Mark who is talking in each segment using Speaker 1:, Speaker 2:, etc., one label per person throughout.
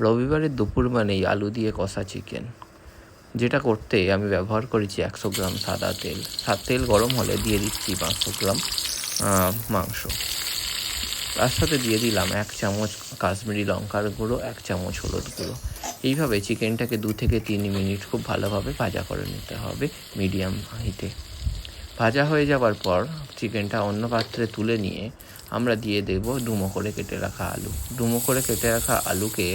Speaker 1: রবিবারের দুপুর মানেই আলু দিয়ে কষা চিকেন। যেটা করতে আমি ব্যবহার করেছি 100 গ্রাম সাদা তেল। তেল গরম হলে দিয়ে দিচ্ছি 500 গ্রাম মাংস। তার সাথে দিয়ে দিলাম 1 চামচ কাশ্মীরি লঙ্কার গুঁড়ো, 1 চামচ হলুদ গুঁড়ো। এইভাবে চিকেনটাকে 2 থেকে 3 মিনিট খুব ভালোভাবে ভাজা করে নিতে হবে মিডিয়াম হিটে। ভাজা হয়ে যাওয়ার পর চিকেনটা অন্য পাত্রে তুলে নিয়ে আমরা দিয়ে দেব ডুমো করে কেটে রাখা আলু। ডুমো করে কেটে রাখা আলুকে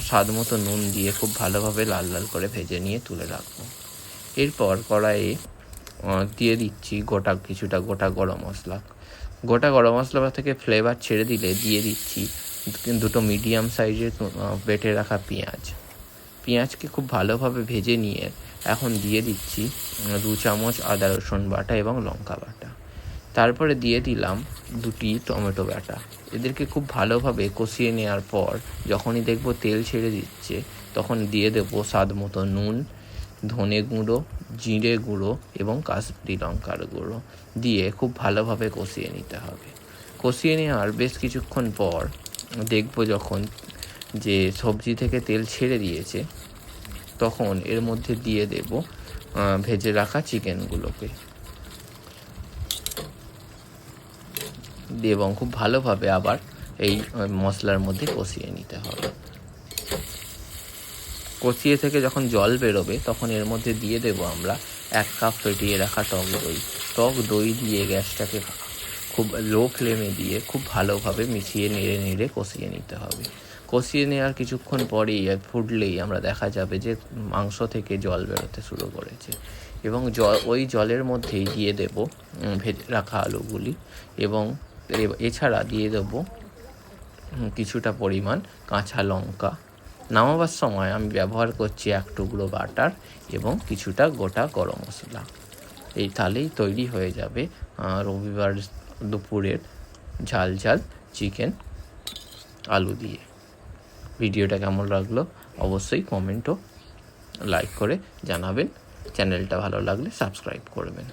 Speaker 1: স্বাদ মতো নুন দিয়ে খুব ভালোভাবে লাল লাল করে ভেজে নিয়ে তুলে রাখবো। এরপর কড়াইয়ে দিয়ে দিচ্ছি কিছুটা গোটা গরম মশলা। গোটা গরম মশলা থেকে ফ্লেভার ছেড়ে দিলে দিয়ে দিচ্ছি 2 মিডিয়াম সাইজের বেটে রাখা পেঁয়াজকে খুব ভালোভাবে ভেজে নিয়ে এখন দিয়ে দিচ্ছি 2 চামচ আদা রসুন বাটা এবং লঙ্কা বাটা। তারপরে দিয়ে দিলাম 2টি টমেটো বাটা। এদেরকে খুব ভালোভাবে কষিয়ে নেওয়ার পর যখনই দেখব তেল ছেড়ে দিচ্ছে তখন দিয়ে দেব স্বাদ মতো নুন, ধনে গুঁড়ো, জিরে গুঁড়ো এবং কাশ্মীরি লঙ্কার গুঁড়ো দিয়ে খুব ভালোভাবে কষিয়ে নিতে হবে। কষিয়ে নেওয়ার বেশ কিছুক্ষণ পর দেখব যখন যে সবজি থেকে তেল ছেড়ে দিয়েছে তখন এর মধ্যে দিয়ে দেব ভেজে রাখা চিকেনগুলোকে এবং খুব ভালোভাবে আবার এই মশলার মধ্যে কষিয়ে নিতে হবে। কষিয়ে থেকে যখন জল বেরোবে তখন এর মধ্যে দিয়ে দেব আমরা 1 কাপ ফেটিয়ে রাখা টক দই দিয়ে গ্যাসটাকে খুব লো ফ্লেমে দিয়ে খুব ভালোভাবে মিশিয়ে নেড়ে কষিয়ে নিতে হবে। কষিয়ে নেওয়ার কিছুক্ষণ পরেই ফুটলেই আমরা দেখা যাবে যে মাংস থেকে জল বেরোতে শুরু করেছে এবং ওই জলের মধ্যেই দিয়ে দেব ভেজে রাখা আলুগুলি এবং এছাড়া দিয়ে দেব কিছুটা পরিমাণ কাঁচা লঙ্কা। নামাবার সময় আমি ব্যবহার করছি 1 টুকরো বাটার এবং কিছুটা গোটা গরম মশলা। এই তাহলেই তৈরি হয়ে যাবে রবিবার দুপুরের ঝাল ঝাল চিকেন আলু দিয়ে। ভিডিওটা কেমন লাগলো অবশ্যই কমেন্ট ও লাইক করে জানাবেন। চ্যানেলটা ভালো লাগলে সাবস্ক্রাইব করবেন।